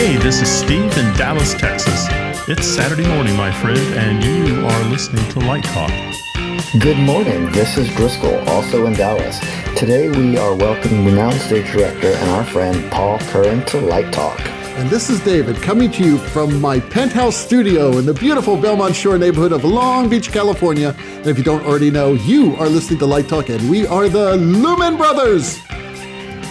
Hey, this is Steve in Dallas, Texas. It's Saturday morning, my friend, and you are listening to Light Talk. Good morning, this is Driscoll, also in Dallas. Today we are welcoming renowned stage director and our friend Paul Curran to Light Talk. And this is David, coming to you from my penthouse studio in the beautiful Belmont Shore neighborhood of Long Beach, California. And if you don't already know, you are listening to Light Talk, and we are the Lumen Brothers.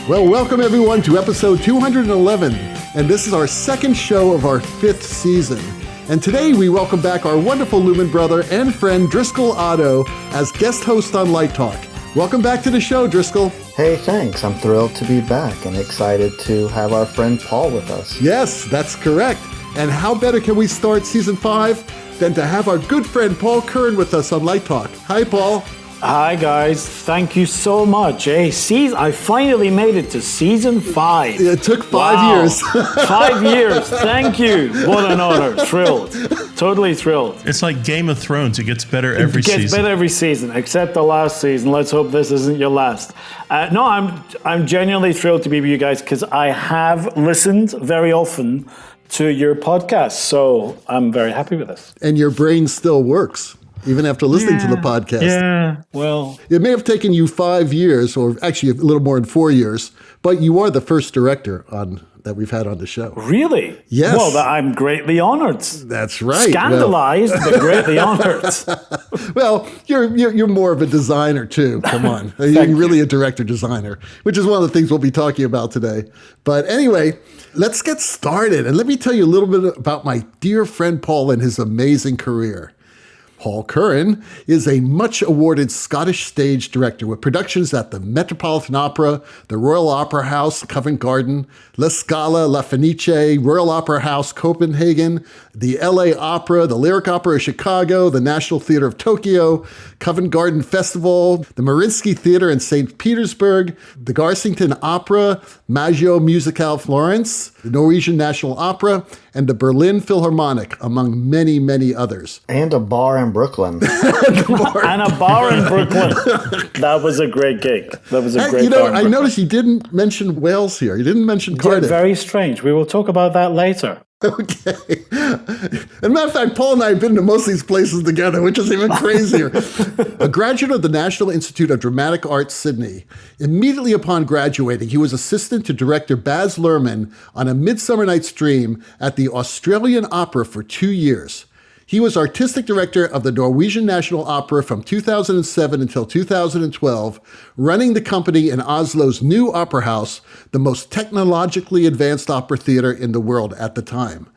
Well, welcome everyone to episode 211, and this is our second show of our fifth season. And today we welcome back our wonderful Lumen brother and friend Driscoll Otto as guest host on Light Talk. Welcome back to the show, Driscoll. Hey, thanks. I'm thrilled to be back and excited to have our friend Paul with us. Yes, that's correct. And how better can we start season 5 than to have our good friend Paul Curran with us on Light Talk. Hi, Paul. Hi guys, thank you so much. I finally made it to season 5. It took 5 years. 5 years, thank you. What an honor, thrilled. Totally thrilled. It's like Game of Thrones, it gets better every season. It gets better every season, except the last season. Let's hope this isn't your last. No, I'm genuinely thrilled to be with you guys because I have listened very often to your podcast, so I'm very happy with this. And your brain still works. Even after listening to the podcast. Yeah, well. It may have taken you 5 years, or actually a little more than 4 years, but you are the first director that we've had on the show. Really? Yes. Well, I'm greatly honored. That's right. Scandalized, but greatly honored. Well, you're more of a designer too. Come on. You're really a director-designer, which is one of the things we'll be talking about today. But anyway, let's get started. And let me tell you a little bit about my dear friend Paul and his amazing career. Paul Curran is a much-awarded Scottish stage director with productions at the Metropolitan Opera, the Royal Opera House, Covent Garden, La Scala, La Fenice, Royal Opera House, Copenhagen, the LA Opera, the Lyric Opera of Chicago, the National Theatre of Tokyo, Covent Garden Festival, the Mariinsky Theatre in St. Petersburg, the Garsington Opera, Maggio Musicale Florence, the Norwegian National Opera, and the Berlin Philharmonic, among many, many others. And a bar in Brooklyn. And a bar in Brooklyn. That was a great gig. That was a great bar. I noticed you didn't mention Wales here. You didn't mention Cardiff. Very strange. We will talk about that later. Okay. As a matter of fact, Paul and I have been to most of these places together, which is even crazier. A graduate of the National Institute of Dramatic Arts, Sydney. Immediately upon graduating, he was assistant to director Baz Luhrmann on A Midsummer Night's Dream at the Australian Opera for 2 years. He was artistic director of the Norwegian National Opera from 2007 until 2012, running the company in Oslo's new opera house, the most technologically advanced opera theater in the world at the time.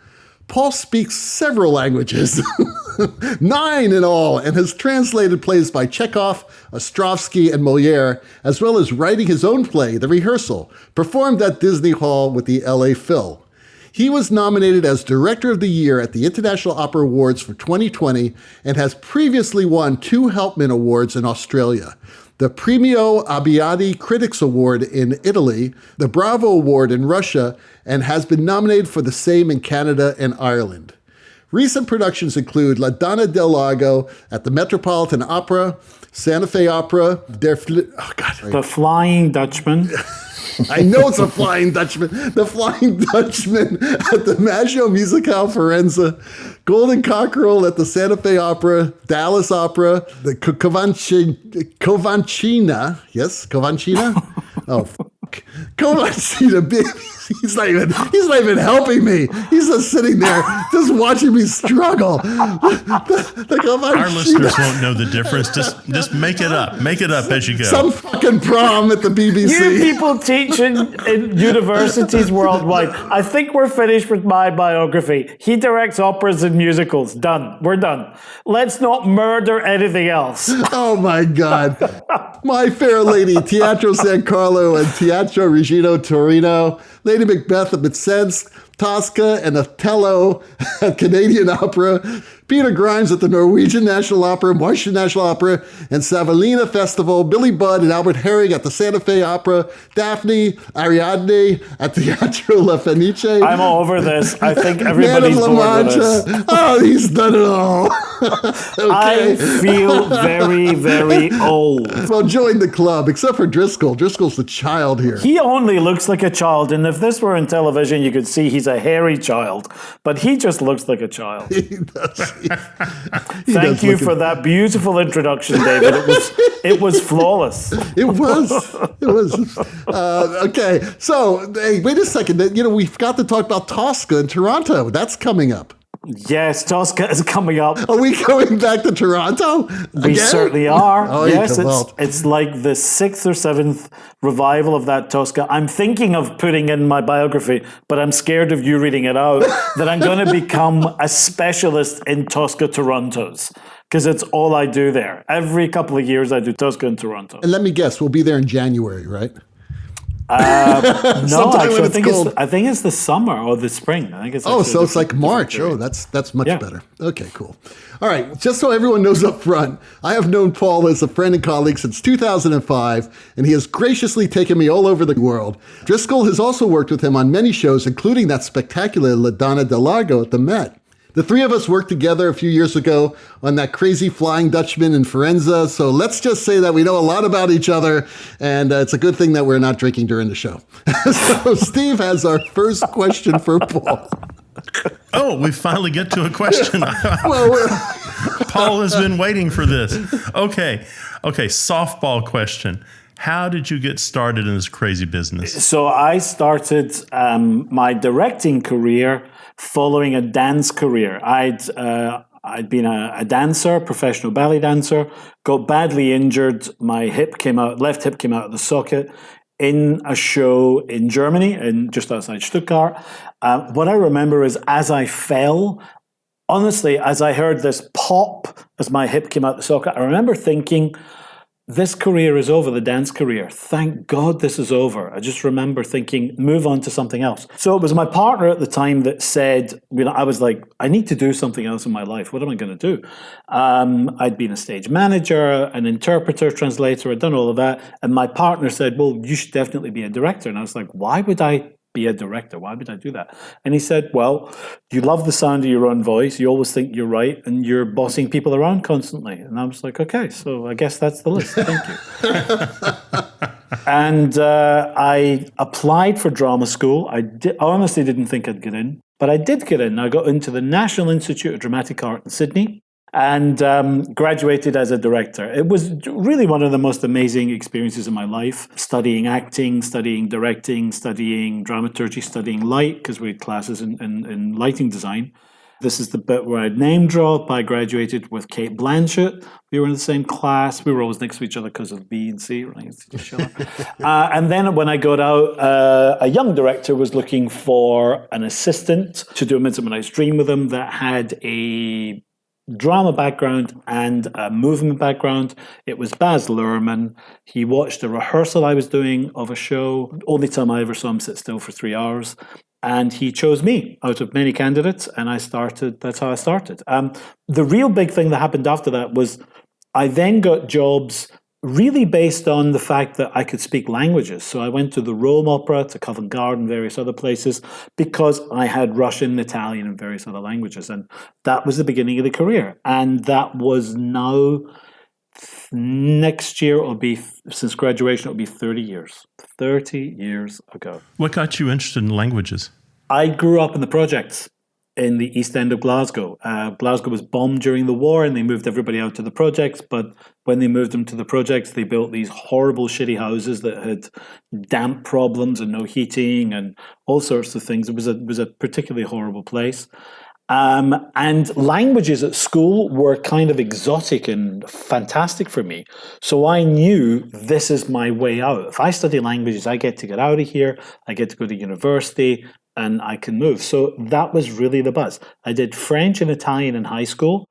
Paul speaks several languages, 9 in all, and has translated plays by Chekhov, Ostrovsky, and Molière, as well as writing his own play, The Rehearsal, performed at Disney Hall with the LA Phil. He was nominated as Director of the Year at the International Opera Awards for 2020 and has previously won 2 Helpman Awards in Australia, the Premio Abbiati Critics Award in Italy, the Bravo Award in Russia, and has been nominated for the same in Canada and Ireland. Recent productions include La Donna del Lago at the Metropolitan Opera, Santa Fe Opera, The Flying Dutchman. I know it's a Flying Dutchman. The Flying Dutchman at the Maggio Musicale Firenze, Golden Cockerel at the Santa Fe Opera, Dallas Opera, the Covancina. Yes, Covancina? Oh, Covancina, baby. He's not even helping me. He's just sitting there, just watching me struggle. Our listeners won't know the difference. Just make it up. Make it up as you go. Some fucking prom at the BBC. You people teach in universities worldwide. I think we're finished with my biography. He directs operas and musicals. Done. We're done. Let's not murder anything else. Oh my God. My Fair Lady, Teatro San Carlo and Teatro Regino Torino, Lady Macbeth at Mitsensk, Tosca and Othello at Canadian Opera, Peter Grimes at the Norwegian National Opera, Martian National Opera, and Savellina Festival, Billy Budd and Albert Herring at the Santa Fe Opera, Daphne Ariadne at Teatro La Fenice. I'm all over this. I think everybody's bored with this. Oh, he's done it all. Okay. I feel very, very old. Well, join the club, except for Driscoll. Driscoll's the child here. He only looks like a child, and if this were in television, you could see he's a hairy child, but he just looks like a child. He does. Thank you for that beautiful introduction, David. It was flawless. It was. Okay, so hey, wait a second. We forgot to talk about Tosca in Toronto. That's coming up. Yes, Tosca is coming up. Are we going back to Toronto again? We certainly are. Oh, yes, it's like the 6th or 7th revival of that Tosca. I'm thinking of putting in my biography, but I'm scared of you reading it out, that I'm going to become a specialist in Tosca Torontos, because it's all I do there. Every couple of years I do Tosca in Toronto. And let me guess, we'll be there in January, right? No, actually, I think it's the summer or the spring. I think it's so it's like March. Oh, that's much better. Okay, cool. All right, just so everyone knows up front, I have known Paul as a friend and colleague since 2005, and he has graciously taken me all over the world. Driscoll has also worked with him on many shows, including that spectacular La Donna del Lago at the Met. The three of us worked together a few years ago on that crazy Flying Dutchman in Firenze, so let's just say that we know a lot about each other, and it's a good thing that we're not drinking during the show. So Steve has our first question for Paul. Oh, we finally get to a question. Paul has been waiting for this. Okay, softball question. How did you get started in this crazy business? So I started my directing career following a dance career. I'd been a dancer, professional ballet dancer, got badly injured. My left hip came out of the socket in a show in Germany, just outside Stuttgart. What I remember is as I fell, honestly, as I heard this pop as my hip came out the socket, I remember thinking, this career is over, the dance career. Thank God this is over. I just remember thinking, move on to something else. So it was my partner at the time that said, I was like, I need to do something else in my life. What am I going to do? I'd been a stage manager, an interpreter, translator. I'd done all of that. And my partner said, well, you should definitely be a director. And I was like, why would I be a director? Why would I do that? And he said, well, you love the sound of your own voice. You always think you're right, and you're bossing people around constantly. And I was like, okay, so I guess that's the list. Thank you. And I applied for drama school. I honestly didn't think I'd get in, but I did get in. I got into the National Institute of Dramatic Art in Sydney, and graduated as a director. It was really one of the most amazing experiences of my life, studying acting, studying directing, studying dramaturgy, studying light, because we had classes in lighting design. This is the bit where I'd name drop. I graduated with Kate Blanchett. We were in the same class. We were always next to each other because of B and C. And then when I got out, a young director was looking for an assistant to do A Midsummer Night's Dream with him that had a drama background and a movement background. It was Baz Luhrmann. He watched a rehearsal I was doing of a show. Only time I ever saw him sit still for 3 hours. And he chose me out of many candidates, and that's how I started. The real big thing that happened after that was I then got jobs really based on the fact that I could speak languages. So I went to the Rome Opera, to Covent Garden, various other places, because I had Russian, Italian, and various other languages. And that was the beginning of the career. And that was now, next year, since graduation, it'll be 30 years. 30 years ago. What got you interested in languages? I grew up in the projects in the East End of Glasgow. Glasgow was bombed during the war, and they moved everybody out to the projects. But when they moved them to the projects, they built these horrible, shitty houses that had damp problems and no heating and all sorts of things. It was a particularly horrible place. And languages at school were kind of exotic and fantastic for me. So I knew this is my way out. If I study languages, I get to get out of here. I get to go to university, and I can move. So that was really the buzz. I did French and Italian in high school,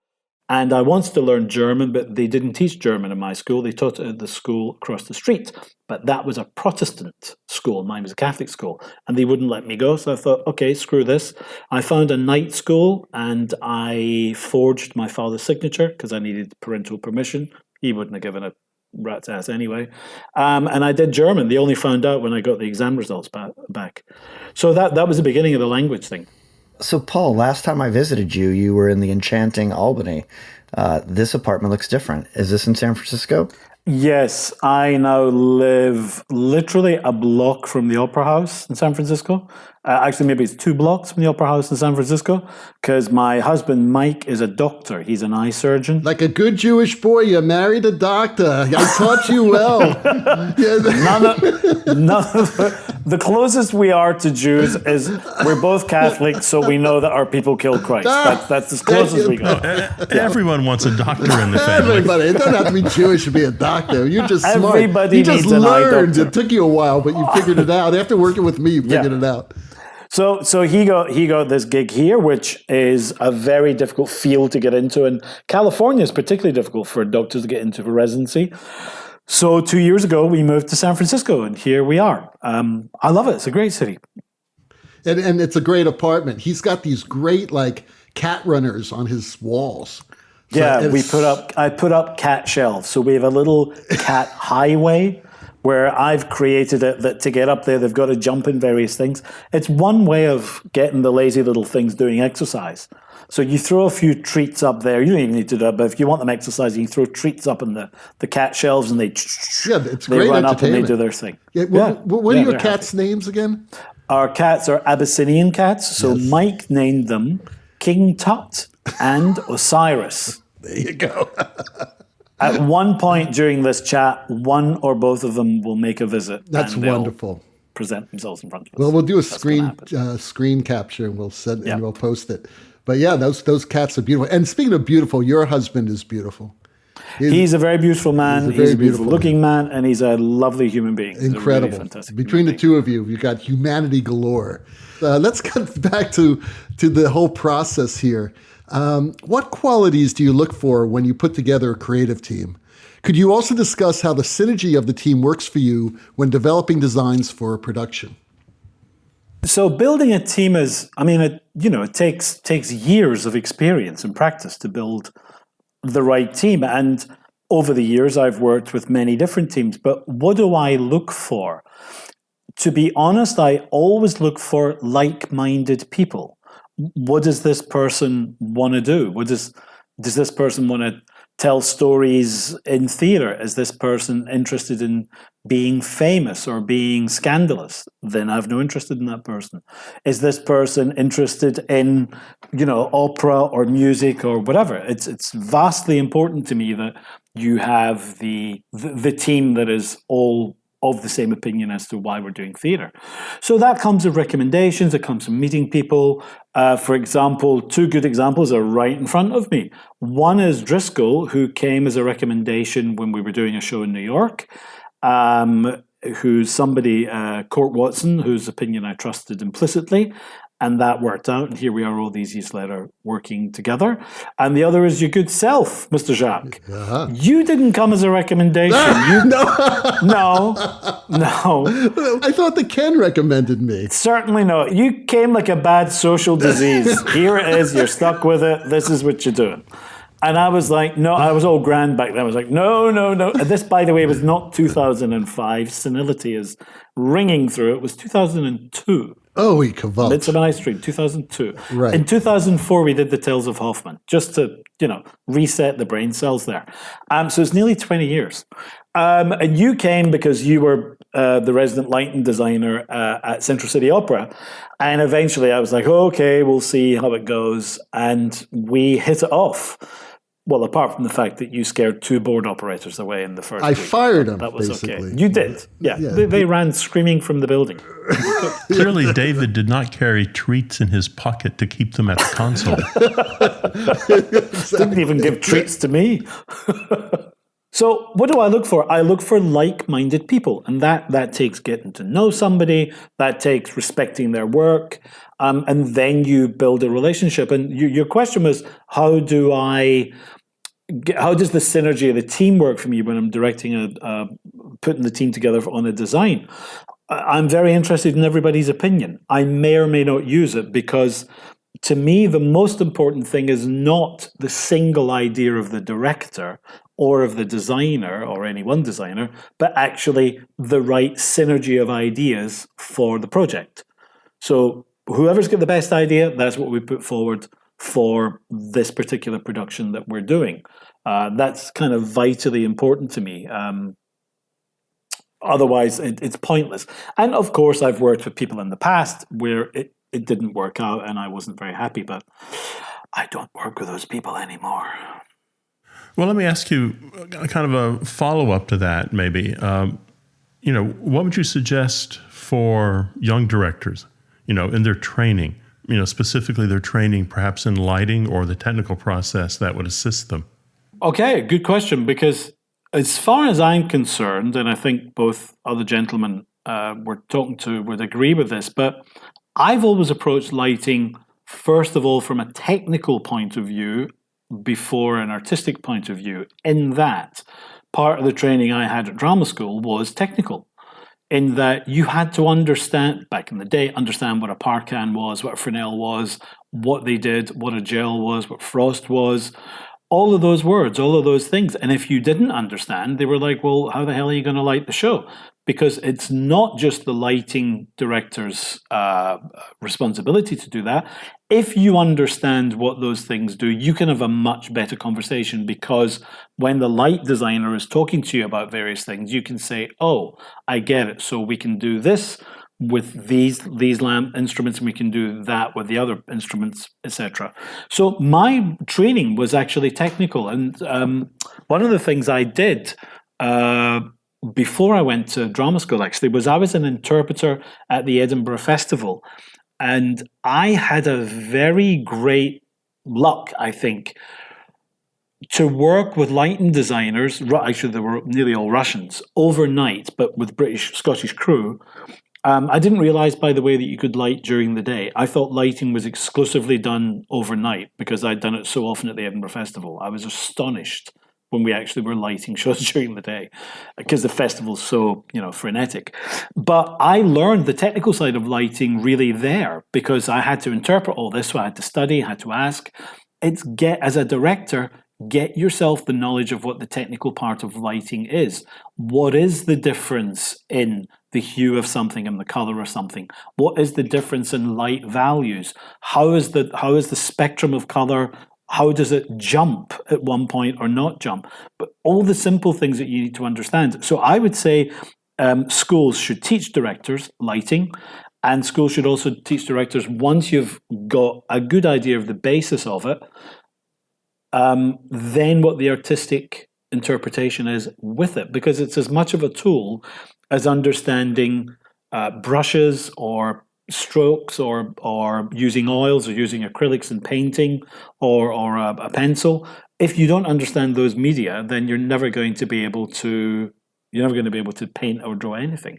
and I wanted to learn German, but they didn't teach German in my school. They taught it at the school across the street. But that was a Protestant school. Mine was a Catholic school, and they wouldn't let me go. So I thought, okay, screw this. I found a night school, and I forged my father's signature because I needed parental permission. He wouldn't have given a rat's ass anyway. And I did German. They only found out when I got the exam results back. So that was the beginning of the language thing. So, Paul, last time I visited you, you were in the enchanting Albany. This apartment looks different. Is this in San Francisco? Yes, I now live literally a block from the Opera House in San Francisco. Actually, maybe it's 2 blocks from the Opera House in San Francisco, because my husband, Mike, is a doctor. He's an eye surgeon. Like a good Jewish boy, you married a doctor. I taught you well. The closest we are to Jews is we're both Catholic, so we know that our people killed Christ. That's as close as we go. Everyone wants a doctor in the family. Everybody. It doesn't have to be Jewish to be a doctor. You're just smart. Everybody you just needs an eye learned. doctor. It took you a while, but you figured it out. After working with me, you figured it out. So he got this gig here, which is a very difficult field to get into, and California is particularly difficult for doctors to get into for residency. So 2 years ago, we moved to San Francisco, and here we are. I love it. It's a great city. And it's a great apartment. He's got these great cat runners on his walls. So I put up cat shelves. So we have a little cat highway where I've created it that to get up there, they've got to jump in various things. It's one way of getting the lazy little things doing exercise. So you throw a few treats up there. You don't even need to do it, but if you want them exercising, you throw treats up in the cat shelves and it's they great run up and they entertainment. do their thing. What are your cats' names again? Our cats are Abyssinian cats. So Mike named them King Tut and Osiris. There you go. At one point during this chat, one or both of them will make a visit. That's wonderful. Present themselves in front of us. Well, we'll do a screen capture and we'll send and we'll post it. But yeah, those cats are beautiful. And speaking of beautiful, your husband is beautiful. He's a very beautiful man. He's a beautiful looking man, and he's a lovely human being. He's incredible. Really fantastic Between the two of you, you've got humanity galore. Let's get back to the whole process here. What qualities do you look for when you put together a creative team? Could you also discuss how the synergy of the team works for you when developing designs for a production? So building a team it takes years of experience and practice to build the right team. And over the years, I've worked with many different teams. But what do I look for? To be honest, I always look for like-minded people. What does this person want to do? Does this person want to tell stories in theater? Is this person interested in being famous or being scandalous? Then I have no interest in that person. Is this person interested in, opera or music or whatever? It's vastly important to me that you have the team that is all of the same opinion as to why we're doing theater. So that comes with recommendations, it comes from meeting people. For example, 2 good examples are right in front of me. One is Driscoll, who came as a recommendation when we were doing a show in New York, who's somebody, Court Watson, whose opinion I trusted implicitly. And that worked out, and here we are all these years later working together. And the other is your good self, Mr. Jacques. Uh-huh. You didn't come as a recommendation. No. I thought that Ken recommended me. Certainly no. You came like a bad social disease. Here it is, you're stuck with it, this is what you're doing. And I was like, no, I was all grand back then. I was like, no. And this, by the way, was not 2005. Senility is ringing through. It was 2002. Oh, he cavalled. Midsummer Night's Dream, 2002. Right. In 2004, we did The Tales of Hoffman, just to, reset the brain cells there. So it's nearly 20 years. And you came because you were the resident lighting designer at Central City Opera. And eventually I was like, okay, we'll see how it goes. And we hit it off. Well, apart from the fact that you scared 2 board operators away in the first week. I fired them, that was basically. Okay. You did. Yeah. They ran screaming from the building. Clearly, David did not carry treats in his pocket to keep them at the console. Exactly. Didn't even give treats to me. So what do I look for? I look for like-minded people. And that takes getting to know somebody. That takes respecting their work. And then you build a relationship. And your question was, how does the synergy of the team work for me when I'm directing putting the team together on a design? I'm very interested in everybody's opinion. I may or may not use it because to me, the most important thing is not the single idea of the director or of the designer or any one designer, but actually the right synergy of ideas for the project. So whoever's got the best idea, that's what we put forward for this particular production that we're doing. That's kind of vitally important to me. Otherwise, it's pointless. And of course, I've worked with people in the past where it didn't work out and I wasn't very happy, but I don't work with those people anymore. Well, let me ask you kind of a follow-up to that, maybe. What would you suggest for young directors, in their training, specifically their training perhaps in lighting or the technical process that would assist them? Okay, good question, because as far as I'm concerned, and I think both other gentlemen we're talking to would agree with this, but I've always approached lighting, first of all, from a technical point of view before an artistic point of view, in that part of the training I had at drama school was technical, in that you had to understand, back in the day, understand what a parcan was, what a Fresnel was, what they did, what a gel was, what frost was, all of those words, all of those things. And if you didn't understand, they were like, well, how the hell are you going to light the show? Because it's not just the lighting director's responsibility to do that. If you understand what those things do, you can have a much better conversation, because when the light designer is talking to you about various things, you can say, oh, I get it. So we can do this with these lamp instruments, and we can do that with the other instruments, etc. So my training was actually technical. And one of the things I did before I went to drama school, actually, was I was an interpreter at the Edinburgh Festival. And I had a very great luck, I think, to work with lighting designers. Actually, they were nearly all Russians, overnight, but with Scottish crew. I didn't realize, by the way, that you could light during the day. I thought lighting was exclusively done overnight because I'd done it so often at the Edinburgh Festival. I was astonished when we actually were lighting shows during the day, because the festival's so, frenetic. But I learned the technical side of lighting really there, because I had to interpret all this, so I had to study, had to ask. As a director, get yourself the knowledge of what the technical part of lighting is. What is the difference in the hue of something and the color of something? What is the difference in light values? How is the spectrum of color? How does it jump at one point or not jump? But all the simple things that you need to understand. So I would say schools should teach directors lighting, and schools should also teach directors, once you've got a good idea of the basis of it, then what the artistic interpretation is with it, because it's as much of a tool as understanding brushes or strokes or using oils or using acrylics in painting or a pencil. If you don't understand those media, then you're never going to be able to paint or draw anything.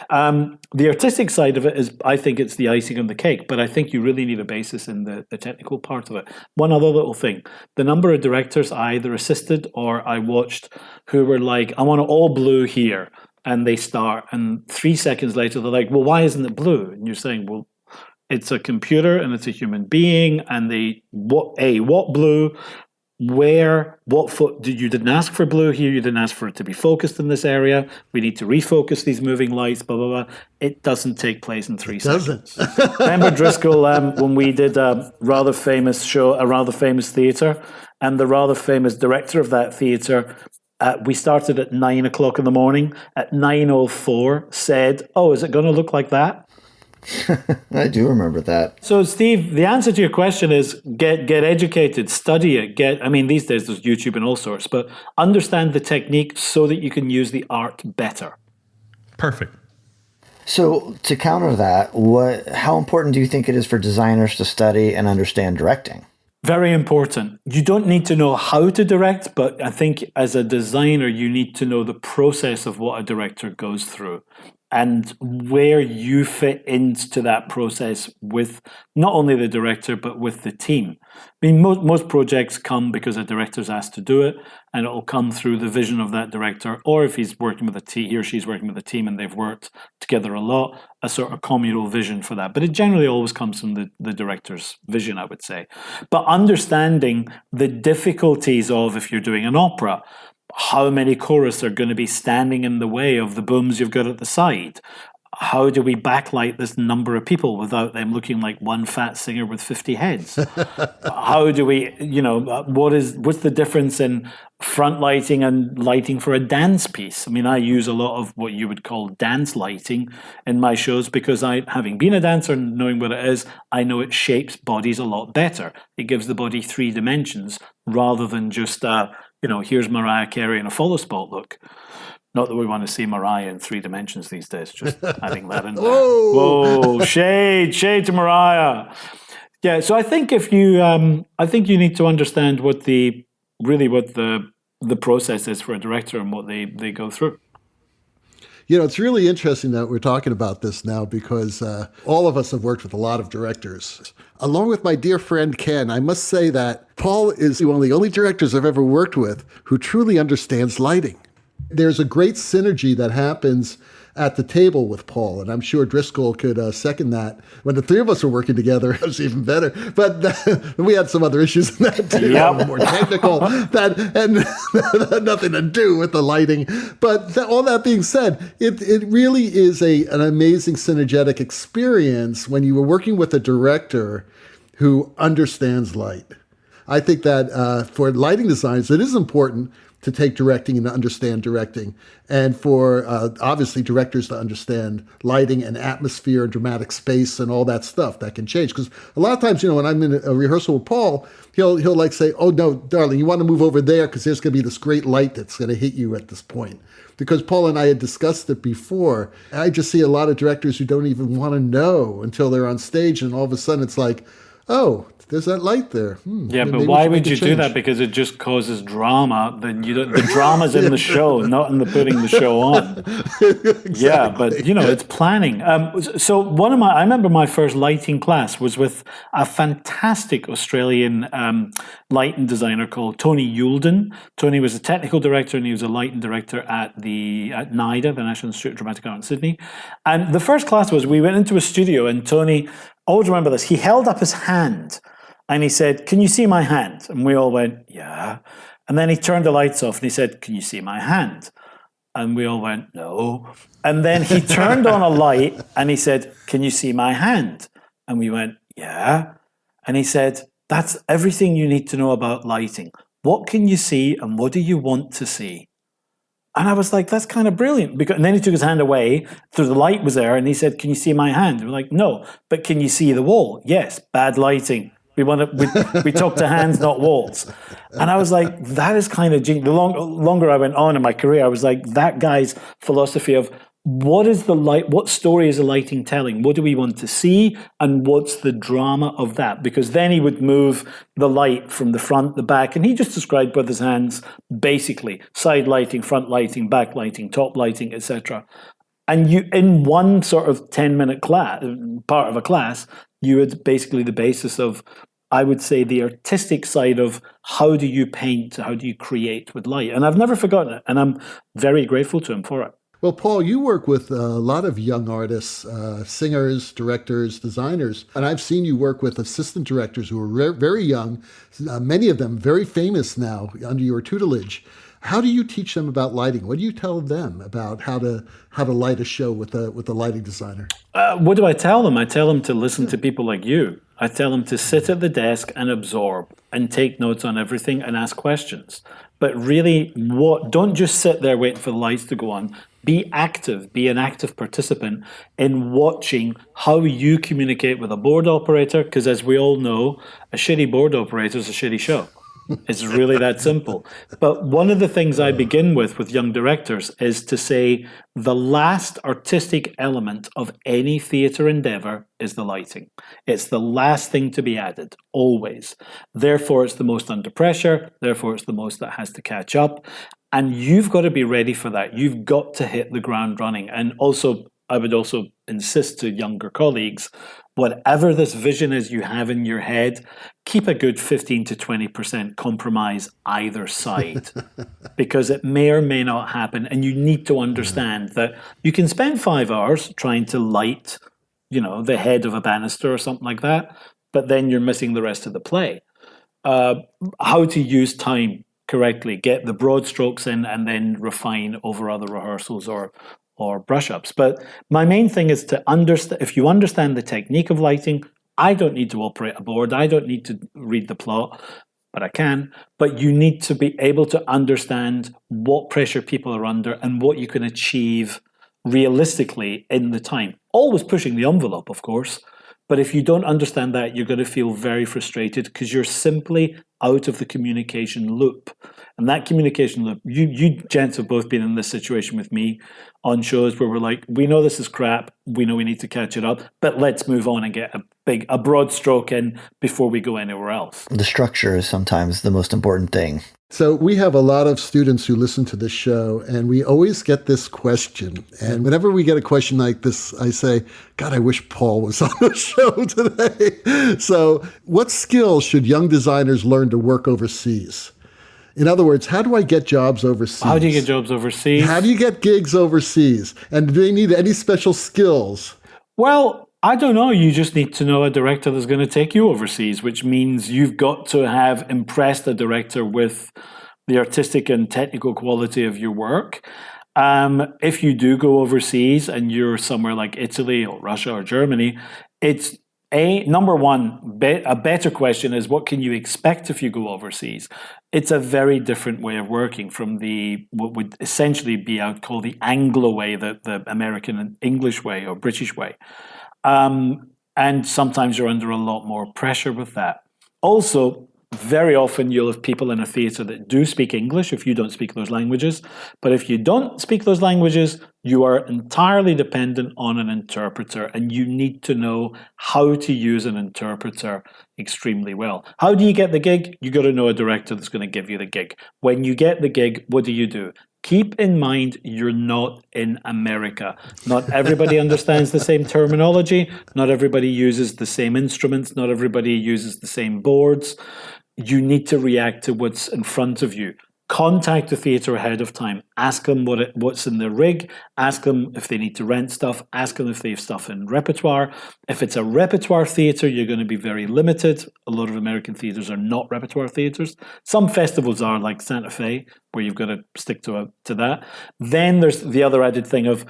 The artistic side of it is, I think it's the icing on the cake, but I think you really need a basis in the technical part of it. One other little thing, the number of directors I either assisted or I watched who were like, I want it all blue here. And they start, and 3 seconds later, they're like, well, why isn't it blue? And you're saying, well, it's a computer and it's a human being, and what blue? Where, what foot, you didn't ask for blue here, you didn't ask for it to be focused in this area, we need to refocus these moving lights, blah, blah, blah. It doesn't take place in 3 seconds. Remember Driscoll, when we did a rather famous show, a rather famous theatre, and the rather famous director of that theatre, we started at 9 o'clock in the morning, at 9:04 said, oh, is it going to look like that? I do remember that. So, Steve, the answer to your question is get educated, study it. These days there's YouTube and all sorts, but understand the technique so that you can use the art better. Perfect. So, to counter that, how important do you think it is for designers to study and understand directing? Very important. You don't need to know how to direct, but I think as a designer, you need to know the process of what a director goes through and where you fit into that process with not only the director, but with the team. I mean, most projects come because a director's asked to do it, and it'll come through the vision of that director, or if he's working with a team, he or she's working with a team and they've worked together a lot, a sort of communal vision for that. But it generally always comes from the director's vision, I would say. But understanding the difficulties of, if you're doing an opera, how many chorus are going to be standing in the way of the booms you've got at the side? how do we backlight this number of people without them looking like one fat singer with 50 heads? How do we, what's the difference in front lighting and lighting for a dance piece? I mean, I use a lot of what you would call dance lighting in my shows because having been a dancer and knowing what it is, I know it shapes bodies a lot better. It gives the body 3 dimensions rather than just, here's Mariah Carey in a follow spot look. Not that we want to see Mariah in 3 dimensions these days, just adding that in there. Whoa, shade to Mariah. Yeah, so I think you need to understand what the process is for a director and what they go through. It's really interesting that we're talking about this now because all of us have worked with a lot of directors. Along with my dear friend Ken, I must say that Paul is one of the only directors I've ever worked with who truly understands lighting. There's a great synergy that happens at the table with Paul, and I'm sure Driscoll could second that. When the 3 of us were working together, it was even better. But we had some other issues in that too, more technical, that had nothing to do with the lighting. But all that being said, it really is an amazing synergetic experience when you were working with a director who understands light. I think that for lighting designers, it is important to take directing and to understand directing, and for obviously directors to understand lighting and atmosphere and dramatic space and all that stuff that can change. Because a lot of times, when I'm in a rehearsal with Paul, he'll like say, "Oh no, darling, you want to move over there because there's going to be this great light that's going to hit you at this point." Because Paul and I had discussed it before. I just see a lot of directors who don't even want to know until they're on stage, and all of a sudden it's like, "Oh, there's that light there." Yeah, but why would you do that? Because it just causes drama. Then the drama's in the show, not in the putting the show on. Exactly. Yeah, but it's planning. So I remember my first lighting class was with a fantastic Australian lighting designer called Tony Youlden. Tony was a technical director and he was a lighting director at NIDA, the National Institute of Dramatic Art in Sydney. And the first class was we went into a studio and Tony, always remember this, he held up his hand. And he said, "Can you see my hand?" And we all went, "Yeah." And then he turned the lights off and he said, "Can you see my hand?" And we all went, "No." And then he turned on a light and he said, "Can you see my hand?" And we went, "Yeah." And he said, "That's everything you need to know about lighting. What can you see and what do you want to see?" And I was like, that's kind of brilliant. And then he took his hand away, so the light was there, and he said, "Can you see my hand?" And we're like, "No." "But can you see the wall?" "Yes." "Bad lighting. We talk to hands, not walls." And I was like, that is kind of genius. The longer I went on in my career, I was like, that guy's philosophy of what is the light, what story is the lighting telling? What do we want to see? And what's the drama of that? Because then he would move the light from the front, the back, and he just described with his hands, basically, side lighting, front lighting, back lighting, top lighting, etc. And you, in one sort of 10-minute class, part of a class, you had basically the basis of, I would say, the artistic side of how do you paint, how do you create with light. And I've never forgotten it, and I'm very grateful to him for it. Well, Paul, you work with a lot of young artists, singers, directors, designers, and I've seen you work with assistant directors who are very young, many of them very famous now under your tutelage. How do you teach them about lighting? What do you tell them about how to light a show with a lighting designer? What do I tell them? I tell them to listen to people like you. I tell them to sit at the desk and absorb and take notes on everything and ask questions. But really, don't just sit there waiting for the lights to go on. Be active, be an active participant in watching how you communicate with a board operator, because as we all know, a shitty board operator is a shitty show. It's really that simple. But one of the things I begin with young directors is to say the last artistic element of any theatre endeavour is the lighting. It's the last thing to be added, always. Therefore, it's the most under pressure. Therefore, it's the most that has to catch up. And you've got to be ready for that. You've got to hit the ground running. And also, I would also insist to younger colleagues, whatever this vision is you have in your head, keep a good 15 to 20% compromise either side, because it may or may not happen. And you need to understand that you can spend 5 hours trying to light, the head of a banister or something like that, but then you're missing the rest of the play. How to use time correctly, get the broad strokes in, and then refine over other rehearsals or or brush-ups. But my main thing is to understand, if you understand the technique of lighting, I don't need to operate a board, I don't need to read the plot, but I can. But you need to be able to understand what pressure people are under and what you can achieve realistically in the time. Always pushing the envelope, of course. But if you don't understand that, you're going to feel very frustrated because you're simply out of the communication loop. And that communication loop, you gents have both been in this situation with me on shows where we're like, we know this is crap, we know we need to catch it up, but let's move on and get a broad stroke in before we go anywhere else. The structure is sometimes the most important thing. So we have a lot of students who listen to this show, and we always get this question. And whenever we get a question like this, I say, God, I wish Paul was on the show today. So what skills should young designers learn to work overseas? In other words, how do I get jobs overseas? How do you get jobs overseas? How do you get gigs overseas? And do they need any special skills? Well, I don't know. You just need to know a director that's going to take you overseas, which means you've got to have impressed the director with the artistic and technical quality of your work. If you do go overseas and you're somewhere like Italy or Russia or Germany, it's number one, a better question is, what can you expect if you go overseas? It's a very different way of working from what would essentially be, I would call the Anglo way, the American and English way or British way. And sometimes you're under a lot more pressure with that. Also, very often you'll have people in a theatre that do speak English if you don't speak those languages. But if you don't speak those languages, you are entirely dependent on an interpreter, and you need to know how to use an interpreter extremely well. How do you get the gig? You got to know a director that's going to give you the gig. When you get the gig, what do? Keep in mind, you're not in America. Not everybody understands the same terminology. Not everybody uses the same instruments. Not everybody uses the same boards. You need to react to what's in front of you. Contact the theatre ahead of time. Ask them what's in their rig. Ask them if they need to rent stuff. Ask them if they have stuff in repertoire. If it's a repertoire theatre, you're going to be very limited. A lot of American theatres are not repertoire theatres. Some festivals are, like Santa Fe, where you've got to stick to that. Then there's the other added thing of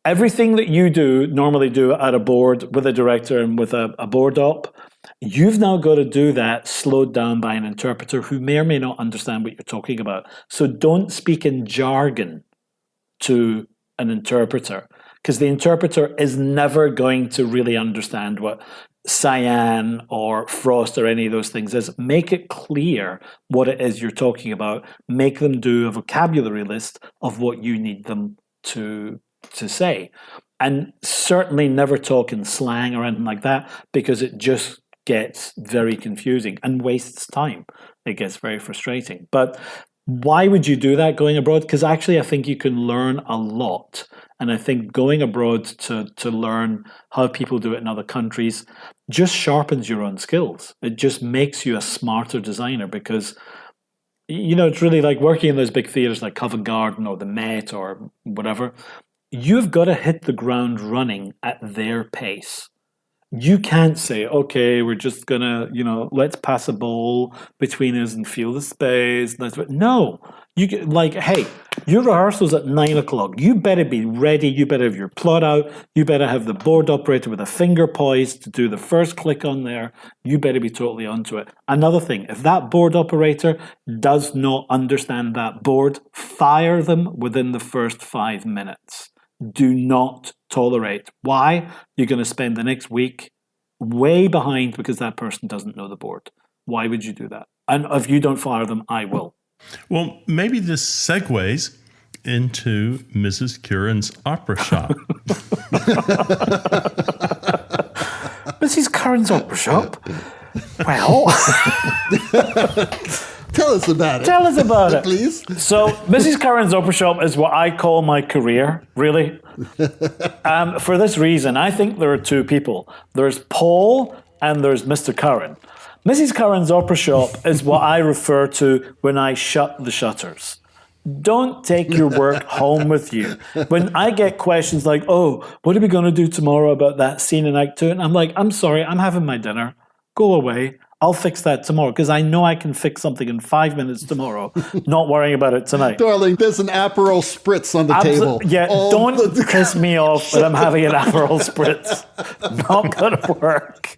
everything that you normally do at a board with a director and with a board op. You've now got to do that slowed down by an interpreter who may or may not understand what you're talking about. So don't speak in jargon to an interpreter, because the interpreter is never going to really understand what cyan or frost or any of those things is. Make it clear what it is you're talking about. Make them do a vocabulary list of what you need them to say. And certainly never talk in slang or anything like that, because it just gets very confusing and wastes time. It gets very frustrating. But why would you do that going abroad? Because actually I think you can learn a lot. And I think going abroad to learn how people do it in other countries just sharpens your own skills. It just makes you a smarter designer, because it's really like working in those big theatres like Covent Garden or the Met or whatever. You've got to hit the ground running at their pace. You can't say, okay, we're just going to, let's pass a ball between us and feel the space. No. Hey, your rehearsal's at 9 o'clock. You better be ready. You better have your plot out. You better have the board operator with a finger poised to do the first click on there. You better be totally onto it. Another thing, if that board operator does not understand that board, fire them within the first 5 minutes. Do not tolerate. Why? You're going to spend the next week way behind because that person doesn't know the board. Why would you do that? And if you don't fire them, I will. Well, maybe this segues into Mrs. Curran's opera shop. Mrs. Curran's opera shop? Well... Tell us about it. Tell us about it. Please. So, Mrs. Curran's opera shop is what I call my career, really. For this reason, I think there are two people. There's Paul and there's Mr. Curran. Mrs. Curran's opera shop is what I refer to when I shut the shutters. Don't take your work home with you. When I get questions like, oh, what are we going to do tomorrow about that scene in Act 2? And I'm like, I'm sorry, I'm having my dinner. Go away. I'll fix that tomorrow because I know I can fix something in 5 minutes tomorrow, not worrying about it tonight. Darling, there's an Aperol Spritz on the table. Yeah, don't piss me off that I'm having an Aperol Spritz. Not going to work.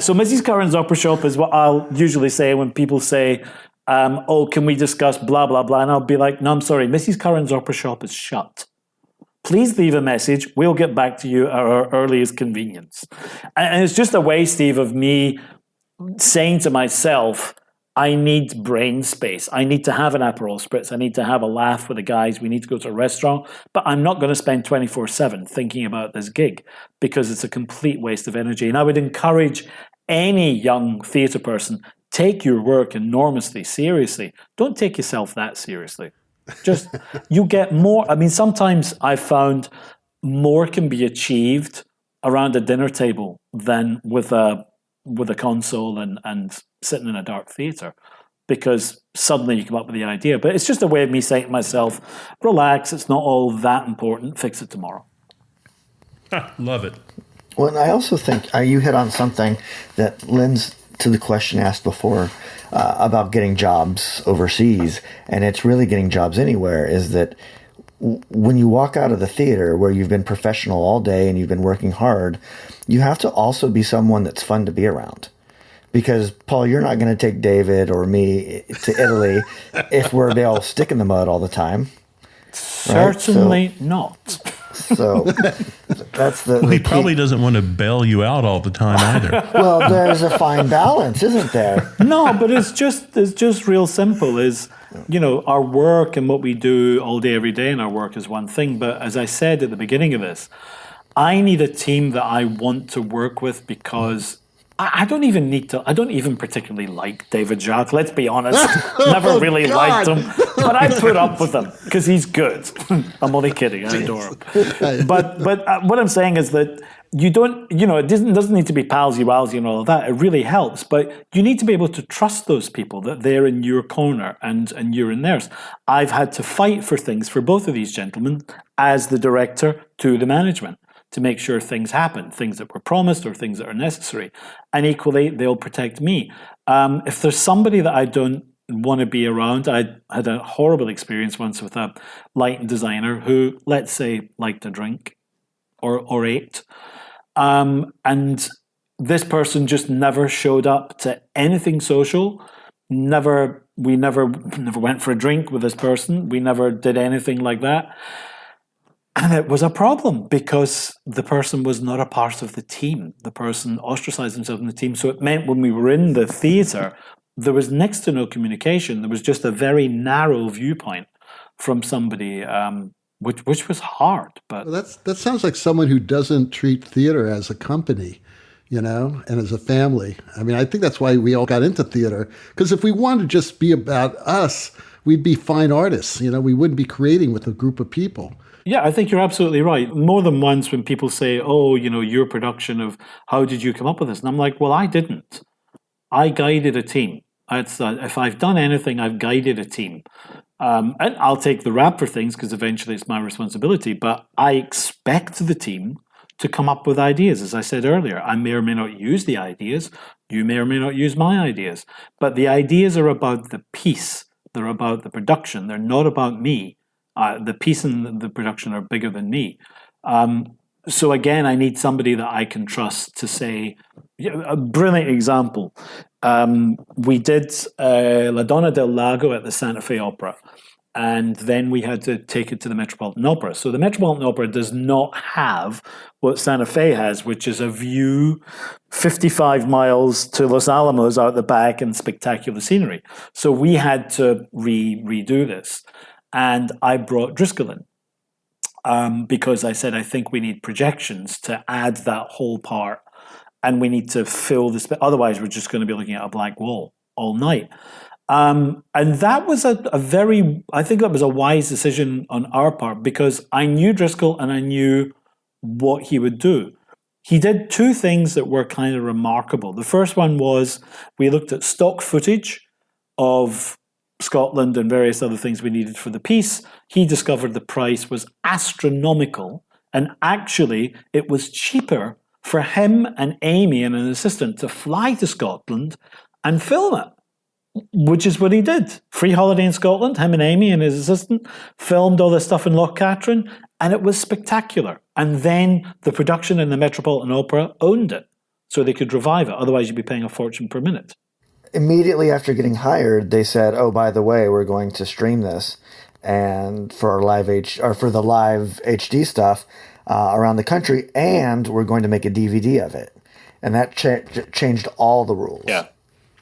So Mrs. Curran's Opera Shop is what I'll usually say when people say, oh, can we discuss blah, blah, blah? And I'll be like, no, I'm sorry, Mrs. Curran's Opera Shop is shut. Please leave a message. We'll get back to you at our earliest convenience. And it's just a way, Steve, of me saying to myself, I need brain space. I need to have an Aperol Spritz. I need to have a laugh with the guys. We need to go to a restaurant. But I'm not going to spend 24/7 thinking about this gig because it's a complete waste of energy. And I would encourage any young theatre person, take your work enormously seriously. Don't take yourself that seriously. Just, you get more. I mean, sometimes I've found more can be achieved around a dinner table than with a console and sitting in a dark theater, because suddenly you come up with the idea. But it's just a way of me saying to myself, relax, it's not all that important, fix it tomorrow. Love it. Well, and I also think you hit on something that lends to the question asked before about getting jobs overseas, and it's really getting jobs anywhere, is that when you walk out of the theater where you've been professional all day and you've been working hard, you have to also be someone that's fun to be around. Because, Paul, you're not going to take David or me to Italy if we're all stick in the mud all the time. Certainly not. So that's the. Well, he probably doesn't want to bail you out all the time either. Well, there's a fine balance, isn't there? No, but it's just real simple. Is, you know, our work and what we do all day, every day in our work is one thing. But as I said at the beginning of this, I need a team that I want to work with because I don't even particularly like David Jacques, let's be honest. Never really liked him. But I put up with him because he's good. I'm only kidding, I adore him. But what I'm saying is that you don't, you know, it doesn't need to be palsy-walsy and all of that. It really helps. But you need to be able to trust those people, that they're in your corner and you're in theirs. I've had to fight for things for both of these gentlemen as the director to the management, to make sure things happen, things that were promised or things that are necessary. And equally, they'll protect me. If there's somebody that I don't want to be around, I had a horrible experience once with a lighting designer who, let's say, liked to drink or ate. And this person just never showed up to anything social. We never went for a drink with this person. We never did anything like that. And it was a problem because the person was not a part of the team. The person ostracized himself in the team. So it meant when we were in the theater, there was next to no communication. There was just a very narrow viewpoint from somebody, which was hard. But well, that sounds like someone who doesn't treat theater as a company, you know, and as a family. I mean, I think that's why we all got into theater. Because if we wanted to just be about us, we'd be fine artists. You know, we wouldn't be creating with a group of people. Yeah, I think you're absolutely right. More than once when people say, oh, you know, your production of how did you come up with this? And I'm like, well, I didn't. I guided a team. If I've done anything, I've guided a team. And I'll take the rap for things because eventually it's my responsibility. But I expect the team to come up with ideas. As I said earlier, I may or may not use the ideas. You may or may not use my ideas. But the ideas are about the piece. They're about the production. They're not about me. The piece and the production are bigger than me. So again, I need somebody that I can trust to say, a brilliant example. We did La Donna del Lago at the Santa Fe Opera, and then we had to take it to the Metropolitan Opera. So the Metropolitan Opera does not have what Santa Fe has, which is a view 55 miles to Los Alamos out the back and spectacular scenery. So we had to redo this. And I brought Driscoll in because I said, I think we need projections to add that whole part. And we need to fill this. Otherwise, we're just going to be looking at a black wall all night. And that was I think that was a wise decision on our part because I knew Driscoll and I knew what he would do. He did two things that were kind of remarkable. The first one was we looked at stock footage of Scotland and various other things we needed for the piece. He discovered the price was astronomical, and actually it was cheaper for him and Amy and an assistant to fly to Scotland and film it. Which is what he did. Free holiday in Scotland, him and Amy and his assistant filmed all this stuff in Loch Katrine, and it was spectacular. And then the production in the Metropolitan Opera owned it, so they could revive it. Otherwise, you'd be paying a fortune per minute. Immediately after getting hired, they said, "Oh, by the way, we're going to stream this, and for our for the live HD stuff around the country, and we're going to make a DVD of it." And that changed all the rules. Yeah.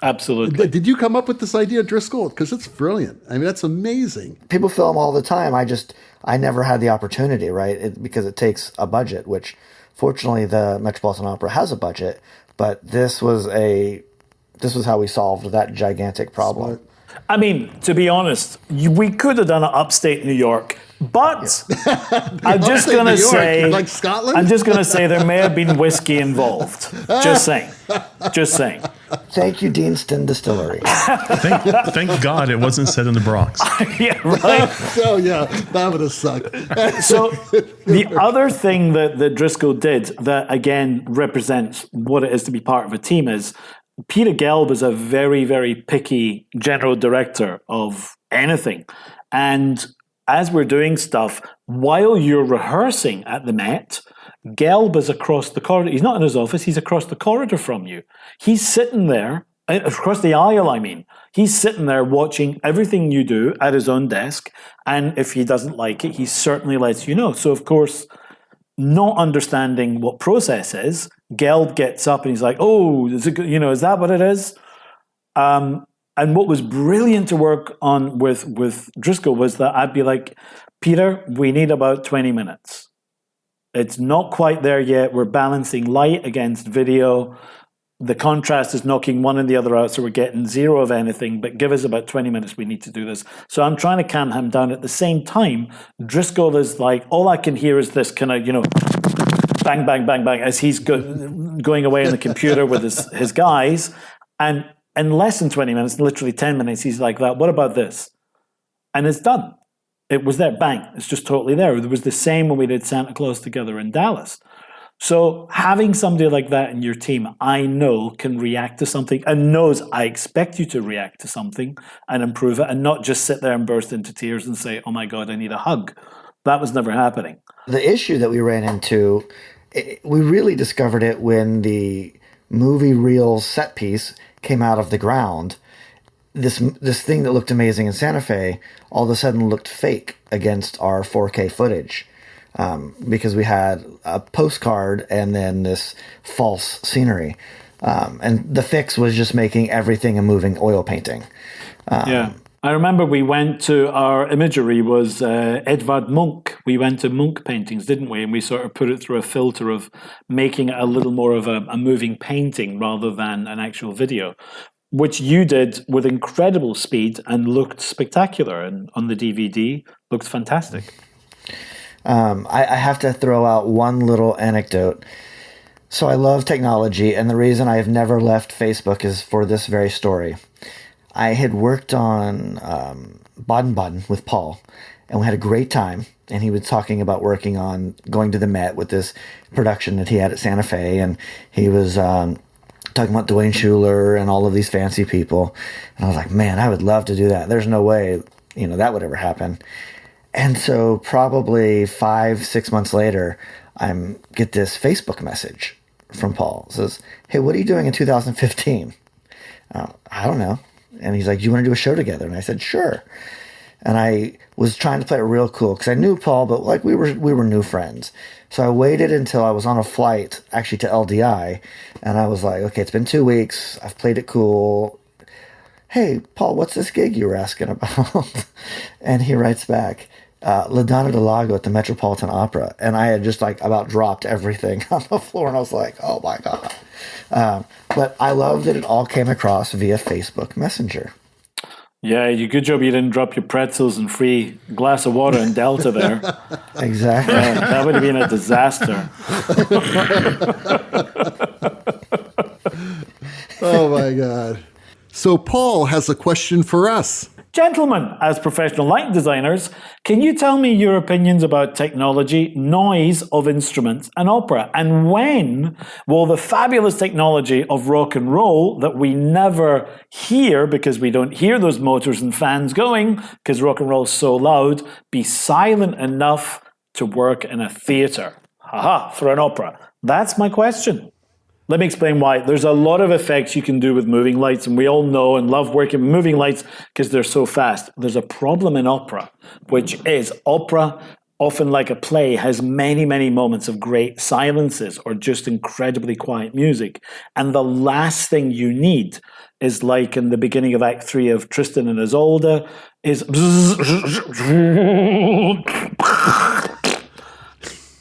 Absolutely. Did you come up with this idea, Driscoll? Because it's brilliant. I mean, that's amazing. People film all the time. I never had the opportunity, right? Because it takes a budget, which fortunately the Metropolitan Opera has a budget, but this was how we solved that gigantic problem. I mean, to be honest, we could have done it upstate New York, but I'm just going to say, like Scotland? I'm just going to say there may have been whiskey involved. Just saying. Thank you, Deanston Distillery. Thank God it wasn't set in the Bronx. Yeah, right. Oh, yeah, that would have sucked. So the other thing that Driscoll did that, again, represents what it is to be part of a team is Peter Gelb is a very, very picky general director of anything. And as we're doing stuff, while you're rehearsing at the Met, Gelb is across the corridor. He's not in his office. He's across the corridor from you. He's sitting there, across the aisle, I mean. He's sitting there watching everything you do at his own desk. And if he doesn't like it, he certainly lets you know. So, of course, not understanding what process is, Gelb gets up and he's like, "Oh, is that what it is?" And what was brilliant to work on with Driscoll was that I'd be like, "Peter, we need about 20 minutes. It's not quite there yet. We're balancing light against video. The contrast is knocking one and the other out, so we're getting zero of anything, but give us about 20 minutes. We need to do this." So I'm trying to calm him down. At the same time, Driscoll is like, all I can hear is this kind of, bang, bang, bang, bang, as he's going away on the computer with his guys. And in less than 20 minutes, literally 10 minutes, he's like that. "What about this?" And it's done. It was there. Bang. It's just totally there. It was the same when we did Santa Claus together in Dallas. So having somebody like that in your team, I know can react to something and knows I expect you to react to something and improve it and not just sit there and burst into tears and say, "Oh my God, I need a hug." That was never happening. The issue that we ran into, we really discovered it when the movie reel set piece came out of the ground. This thing that looked amazing in Santa Fe all of a sudden looked fake against our 4K footage because we had a postcard and then this false scenery. And the fix was just making everything a moving oil painting. Yeah. I remember we went to, our imagery was Edvard Munch. We went to Munch paintings, didn't we? And we sort of put it through a filter of making it a little more of a moving painting rather than an actual video, which you did with incredible speed and looked spectacular. And on the DVD, looked fantastic. I have to throw out one little anecdote. So I love technology, and the reason I have never left Facebook is for this very story. I had worked on Baden-Baden with Paul, and we had a great time. And he was talking about working on going to the Met with this production that he had at Santa Fe, and he was talking about Dwayne Schuler and all of these fancy people. And I was like, man, I would love to do that. There's no way, that would ever happen. And so probably 5-6 months later, I get this Facebook message from Paul. It says, "Hey, what are you doing in 2015? I don't know. And he's like, "Do you want to do a show together?" And I said, "Sure." And I was trying to play it real cool because I knew Paul, but like we were new friends. So I waited until I was on a flight actually to LDI, and I was like, "Okay, it's been 2 weeks. I've played it cool. Hey, Paul, what's this gig you were asking about?" And he writes back, "La Donna del Lago at the Metropolitan Opera." And I had just like about dropped everything on the floor, and I was like, "Oh my God." But I love that it all came across via Facebook Messenger. Yeah, good job you didn't drop your pretzels and free glass of water in Delta there. Exactly. That would have been a disaster. Oh my God. So Paul has a question for us. Gentlemen, as professional light designers, can you tell me your opinions about technology, noise of instruments, and opera? And when will the fabulous technology of rock and roll that we never hear because we don't hear those motors and fans going because rock and roll is so loud be silent enough to work in a theatre? Haha, for an opera. That's my question. Let me explain why. There's a lot of effects you can do with moving lights, and we all know and love working with moving lights because they're so fast. There's a problem in opera, which is opera, often like a play, has many, many moments of great silences or just incredibly quiet music. And the last thing you need is like in the beginning of Act 3 of Tristan and Isolde, is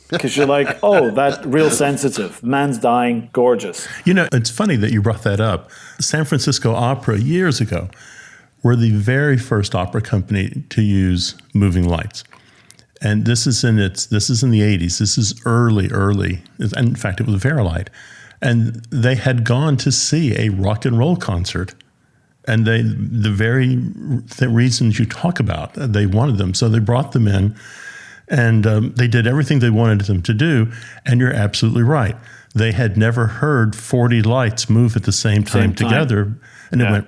because you're like, oh, that's real sensitive. Man's dying, gorgeous. You know, it's funny that you brought that up. San Francisco Opera years ago were the very first opera company to use moving lights. And this is in the 80s. This is early. And in fact, it was Verilight. And they had gone to see a rock and roll concert. And the very reasons you talk about, they wanted them. So they brought them in. And they did everything they wanted them to do. And you're absolutely right. They had never heard 40 lights move at the same time together. And it went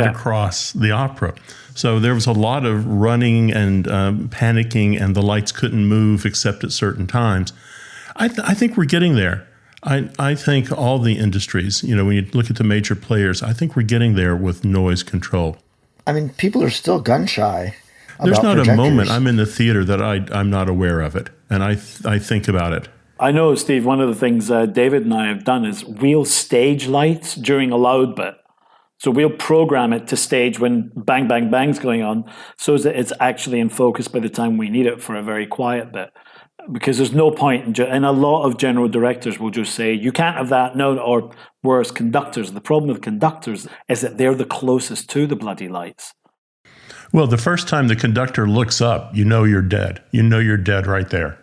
across the opera. So there was a lot of running and panicking, and the lights couldn't move except at certain times. I think we're getting there. I think all the industries, you know, when you look at the major players, I think we're getting there with noise control. I mean, people are still gun shy. There's not projectors. a moment I'm in the theater that I'm not aware of it, and I think about it. I know, Steve, one of the things David and I have done is we'll stage lights during a loud bit. So we'll program it to stage when bang, bang, bang's going on so that it's actually in focus by the time we need it for a very quiet bit. Because there's no point, and a lot of general directors will just say, you can't have that, no, or whereas conductors, the problem with conductors is that they're the closest to the bloody lights. Well, the first time the conductor looks up, you know you're dead. You know you're dead right there.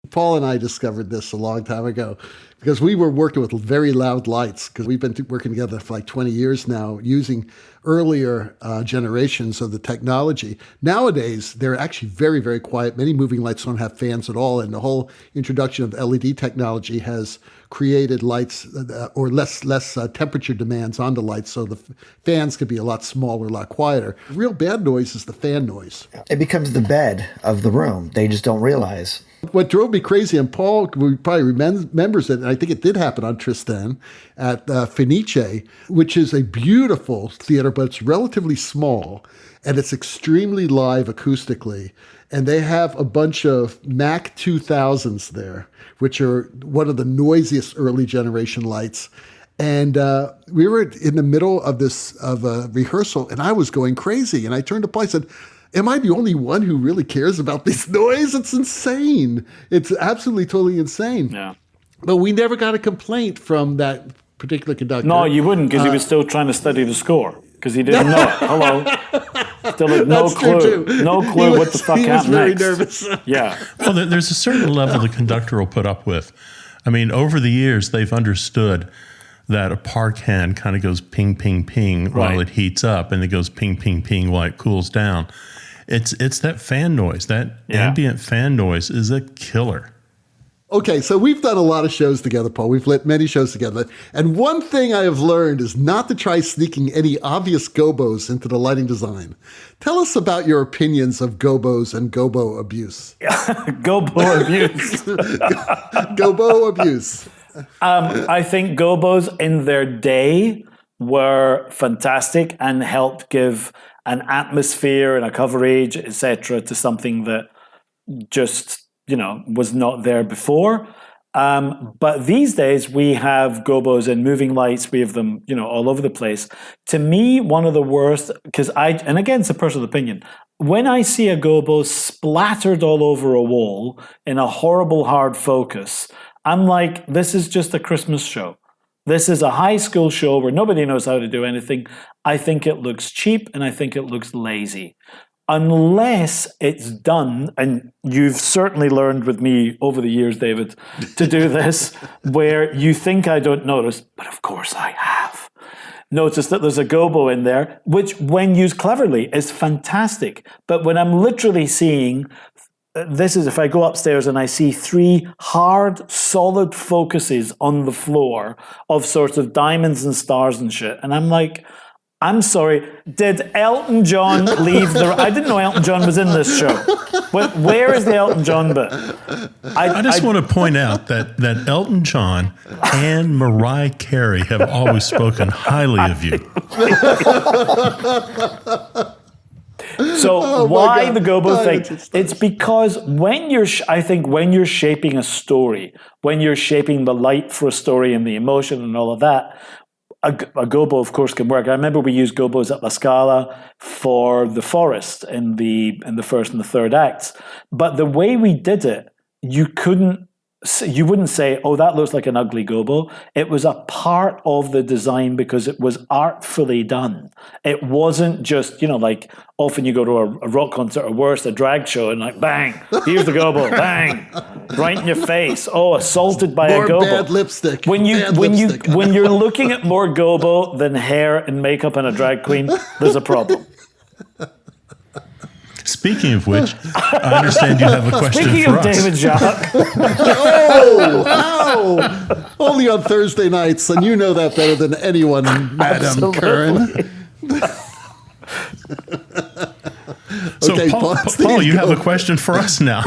Paul and I discovered this a long time ago because we were working with very loud lights because we've been working together for like 20 years now using earlier generations of the technology. Nowadays, they're actually very, very quiet. Many moving lights don't have fans at all, and the whole introduction of LED technology has created lights or less temperature demands on the lights, so the fans could be a lot smaller, a lot quieter. Real bad noise is the fan noise. It becomes the bed of the room. They just don't realize. What drove me crazy, and Paul probably remembers it, and I think it did happen on Tristan at Fenice, which is a beautiful theater, but it's relatively small, and it's extremely live acoustically. And they have a bunch of Mac 2000s there, which are one of the noisiest early generation lights. And we were in the middle of a rehearsal, and I was going crazy. And I turned to Paul and said, am I the only one who really cares about this noise? It's insane. It's absolutely, totally insane. Yeah. But we never got a complaint from that particular conductor. No, you wouldn't, because he was still trying to study the score, because he didn't know it. Hello. Still had no clue. No clue what the fuck happened next. He was very nervous. Yeah. Well, there's a certain level the conductor will put up with. I mean, over the years, they've understood that a park hand kind of goes ping, ping, ping while it heats up, and it goes ping, ping, ping while it cools down. It's that fan noise. That ambient fan noise is a killer. Okay, so we've done a lot of shows together, Paul. We've lit many shows together. And one thing I have learned is not to try sneaking any obvious gobos into the lighting design. Tell us about your opinions of gobos and gobo abuse. Gobo abuse. Gobo abuse. I think gobos in their day were fantastic and helped give an atmosphere and a coverage, etc., to something that just, was not there before. But these days we have gobos and moving lights. We have them, all over the place. To me, one of the worst, and again, it's a personal opinion, when I see a gobo splattered all over a wall in a horrible hard focus, I'm like, this is just a Christmas show. This is a high school show where nobody knows how to do anything. I think it looks cheap and I think it looks lazy. Unless it's done, and you've certainly learned with me over the years, David, to do this, where you think I don't notice, but of course I have. notice that there's a gobo in there, which when used cleverly is fantastic. But when I'm literally seeing, this is if I go upstairs and I see 3 hard, solid focuses on the floor of sort of diamonds and stars and shit. And I'm like, I'm sorry, did Elton John leave the... I didn't know Elton John was in this show. Where is the Elton John bit? I just want to point out that Elton John and Mariah Carey have always spoken highly of you. So why the gobo thing? It's because when you're, I think when you're shaping a story, when you're shaping the light for a story and the emotion and all of that, a gobo, of course, can work. I remember we used gobos at La Scala for the forest in the first and the third acts. But the way we did it, you wouldn't say, oh, that looks like an ugly gobo. It was a part of the design because it was artfully done. It wasn't just, like often you go to a rock concert or worse, a drag show, and like, bang, here's the gobo, bang, right in your face. Oh, assaulted by more a gobo. Bad lipstick. When you're looking at more gobo than hair and makeup in a drag queen, there's a problem. Speaking of which, I understand you have a question Speaking for of us. David Jacques, Only on Thursday nights, and you know that better than anyone, Madam Curran. So, Okay, Paul, Steve, you go. have a question for us now.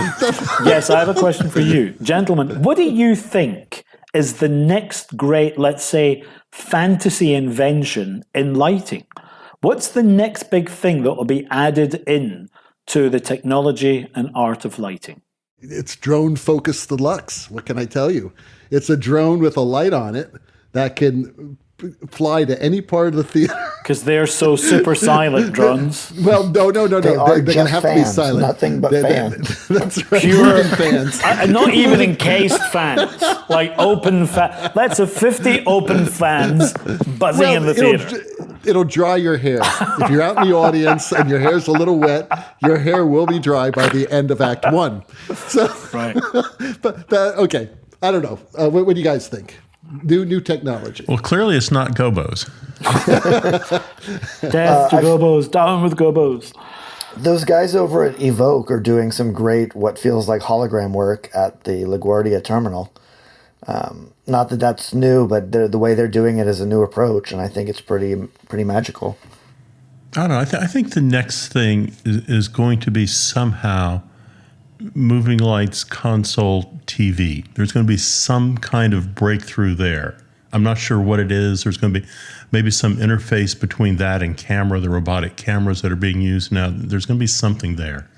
yes, I have a question for you. Gentlemen, what do you think is the next great, let's say, fantasy invention in lighting? What's the next big thing that will be added in to the technology and art of lighting? It's Drone Focus Deluxe. What can I tell you? It's a drone with a light on it that can fly to any part of the theater. Because they're so super silent, drones. Well, no. They are They're going to just have fans, to be silent. nothing but fans. That's right. Pure fans. Not even encased fans, like open fan. Let's have 50 open fans buzzing in the theater. It'll dry your hair. If you're out in the audience and your hair's a little wet, your hair will be dry by the end of Act 1. So, Right. But okay, I don't know. What do you guys think? New technology. Well, clearly it's not gobos. Death to gobos, down with gobos. Those guys over at Evoke are doing some great, what feels like hologram work at the LaGuardia terminal. Not that that's new, but the way they're doing it is a new approach, and I think it's pretty magical. I don't know. I think the next thing is going to be somehow moving lights console TV. There's going to be some kind of breakthrough there. I'm not sure what it is. There's going to be maybe some interface between that and camera, the robotic cameras that are being used now. There's going to be something there.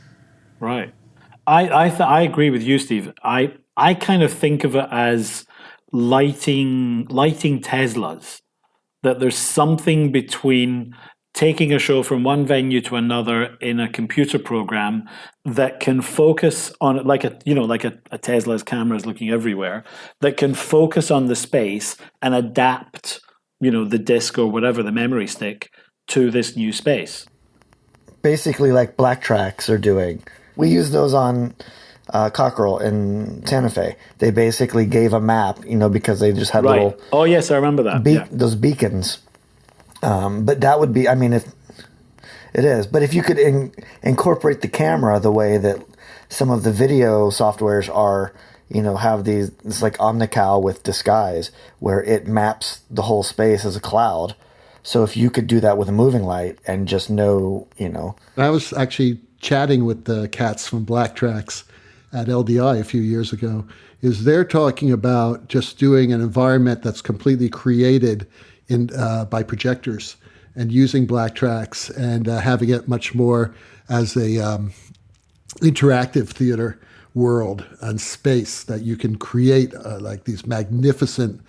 Right. I agree with you, Steve. I kind of think of it as lighting Teslas. That there's something between taking a show from one venue to another in a computer program that can focus on like a Tesla's camera is looking everywhere, that can focus on the space and adapt, the disk or whatever, the memory stick, to this new space. Basically like Black Tracks are doing. We use those on Cockerel in Santa Fe. They basically gave a map, because they just had little... Oh, yes, I remember that. Those beacons. But that would be, if it is, but if you could incorporate the camera the way that some of the video softwares are, have it's like Omnical with Disguise, where it maps the whole space as a cloud. So if you could do that with a moving light and just know, I was actually chatting with the cats from Black Tracks at LDI a few years ago, is they're talking about just doing an environment that's completely created by projectors and using Black Tracks and having it much more as a interactive theater world and space that you can create like these magnificent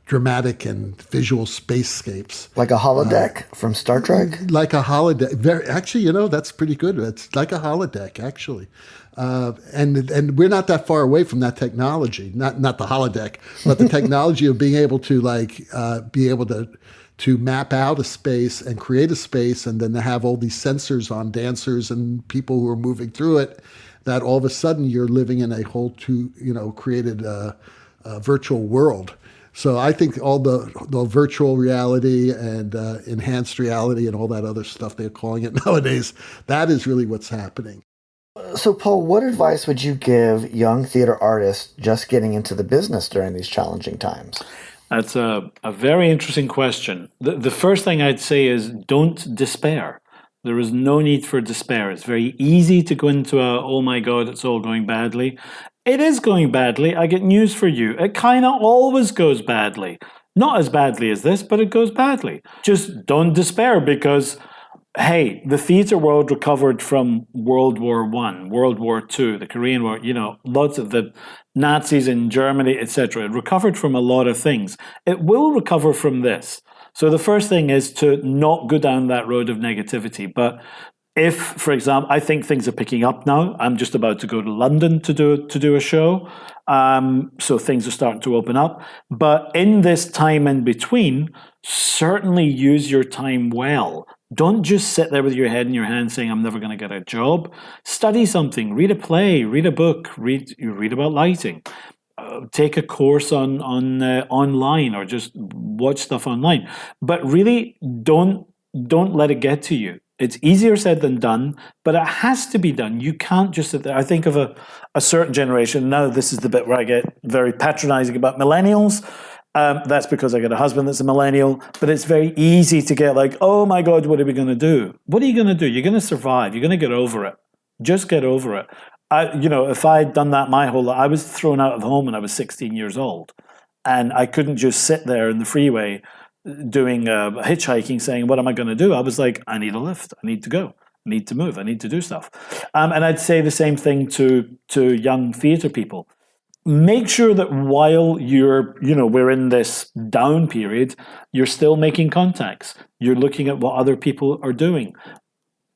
dramatic and visual spacescapes. Like a holodeck from Star Trek? Like a holodeck. Actually, that's pretty good. It's like a holodeck, actually. And we're not that far away from that technology. Not the holodeck, but the technology of being able to be able to map out a space and create a space, and then to have all these sensors on dancers and people who are moving through it. That all of a sudden you're living in a whole created virtual world. So I think all the virtual reality and enhanced reality and all that other stuff they're calling it nowadays, that is really what's happening. So, Paul, what advice would you give young theater artists just getting into the business during these challenging times? That's a very interesting question. The first thing I'd say is don't despair. There is no need for despair. It's very easy to go into oh my God, it's all going badly. It is going badly. I get news for you. It kind of always goes badly. Not as badly as this, but it goes badly. Just don't despair because, hey, the theater world recovered from World War I, World War II, the Korean War, lots of the Nazis in Germany, etc. It recovered from a lot of things. It will recover from this. So the first thing is to not go down that road of negativity. But if, for example, I think things are picking up now. I'm just about to go to London to do a show. So things are starting to open up. But in this time in between, certainly use your time well. Don't just sit there with your head in your hand saying, I'm never going to get a job. Study something, read a play, read a book, read about lighting. Take a course on online or just watch stuff online. But really, don't let it get to you. It's easier said than done, but it has to be done. You can't just sit there. I think of a certain generation. Now, this is the bit where I get very patronizing about millennials. That's because I got a husband that's a millennial. But it's very easy to get like, oh my God, what are we going to do? What are you going to do? You're going to survive. You're going to get over it. Just get over it. If I had done that my whole life, I was thrown out of home when I was 16 years old. And I couldn't just sit there in the freeway doing hitchhiking saying, what am I going to do? I was like, I need a lift. I need to go. I need to move. I need to do stuff. And I'd say the same thing to young theatre people. Make sure that while we're in this down period, you're still making contacts. You're looking at what other people are doing.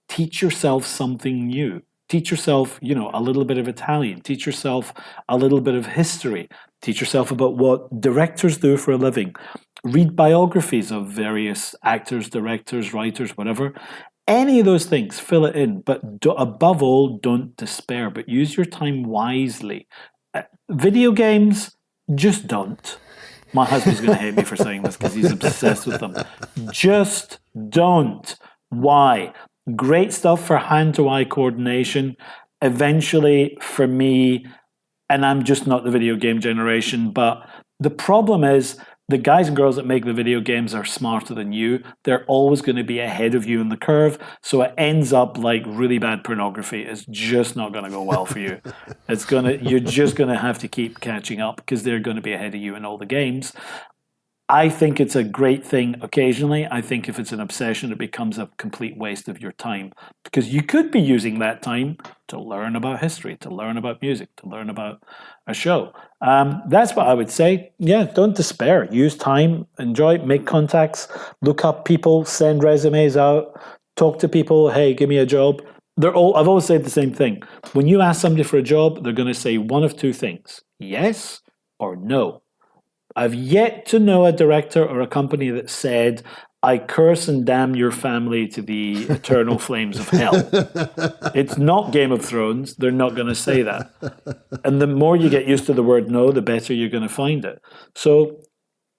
Teach yourself something new. Teach yourself, a little bit of Italian. Teach yourself a little bit of history. Teach yourself about what directors do for a living. Read biographies of various actors, directors, writers, whatever. Any of those things, fill it in. But above all, don't despair, but use your time wisely. Video games, just don't. My husband's going to hate me for saying this because he's obsessed with them. Just don't. Why? Great stuff for hand-to-eye coordination. Eventually, for me, and I'm just not the video game generation, but the problem is the guys and girls that make the video games are smarter than you. They're always going to be ahead of you in the curve. So it ends up like really bad pornography. It's just not going to go well for you. You're just going to have to keep catching up because they're going to be ahead of you in all the games. I think it's a great thing occasionally. I think if it's an obsession, it becomes a complete waste of your time because you could be using that time to learn about history, to learn about music, to learn about a show. That's what I would say. Yeah, don't despair. Use time, enjoy, make contacts, look up people, send resumes out, talk to people. Hey, give me a job. I've always said the same thing. When you ask somebody for a job, they're going to say one of two things, yes or no. I've yet to know a director or a company that said, I curse and damn your family to the eternal flames of hell. It's not Game of Thrones. They're not going to say that. And the more you get used to the word no, the better you're going to find it. So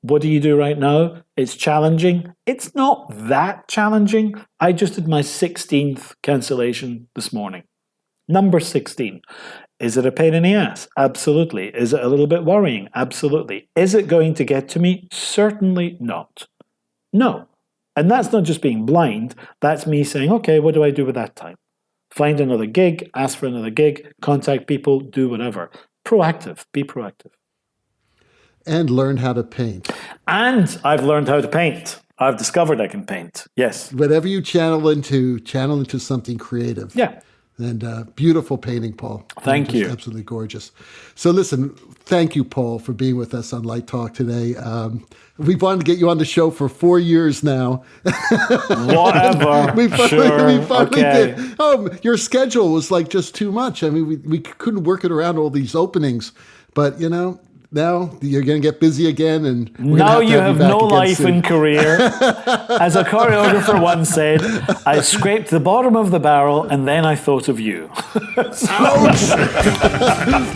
what do you do right now? It's challenging. It's not that challenging. I just did my 16th cancellation this morning. Number 16. Is it a pain in the ass? Absolutely. Is it a little bit worrying? Absolutely. Is it going to get to me? Certainly not. No. And that's not just being blind. That's me saying, okay, what do I do with that time? Find another gig, ask for another gig, contact people, do whatever. Proactive. Be proactive. And learn how to paint. And I've learned how to paint. I've discovered I can paint. Yes. Whatever you channel into something creative. Yeah. And beautiful painting, Paul. Thank you. Absolutely gorgeous. So listen, thank you, Paul, for being with us on Light Talk today. We've wanted to get you on the show for 4 years now. Whatever. we finally okay. did. Oh, your schedule was like just too much. I mean, we couldn't work it around all these openings. But, now you're going to get busy again, and we're now gonna you have no life soon. and career. As a choreographer once said, I scraped the bottom of the barrel and then I thought of you. Ouch!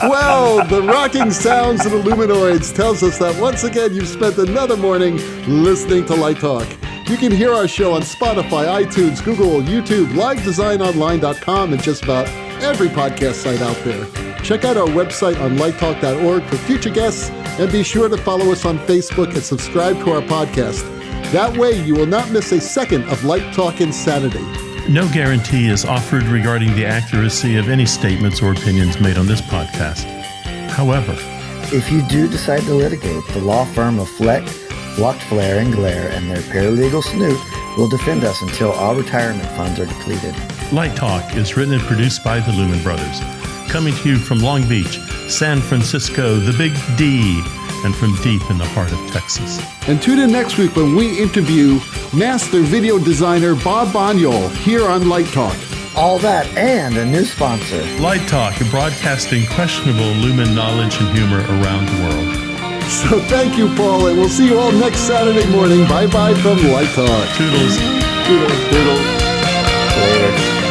Well, the rocking sounds of the Luminoids tells us that once again you've spent another morning listening to Light Talk. You can hear our show on Spotify, iTunes, Google, YouTube, livedesignonline.com, and just about every podcast site out there. Check out our website on lighttalk.org for future guests, and be sure to follow us on Facebook and subscribe to our podcast. That way, you will not miss a second of Light Talk insanity. No guarantee is offered regarding the accuracy of any statements or opinions made on this podcast. However, if you do decide to litigate, the law firm of Fleck, Flocked Flare and Glare and their paralegal Snoot will defend us until all retirement funds are depleted. Light Talk is written and produced by the Lumen Brothers. Coming to you from Long Beach, San Francisco, the Big D, and from deep in the heart of Texas. And tune in next week when we interview master video designer Bob Bonyol here on Light Talk. All that and a new sponsor. Light Talk, broadcasting questionable Lumen knowledge and humor around the world. So thank you, Paul, and we'll see you all next Saturday morning. Bye-bye from Light Talk. Toodles. Toodles. Later.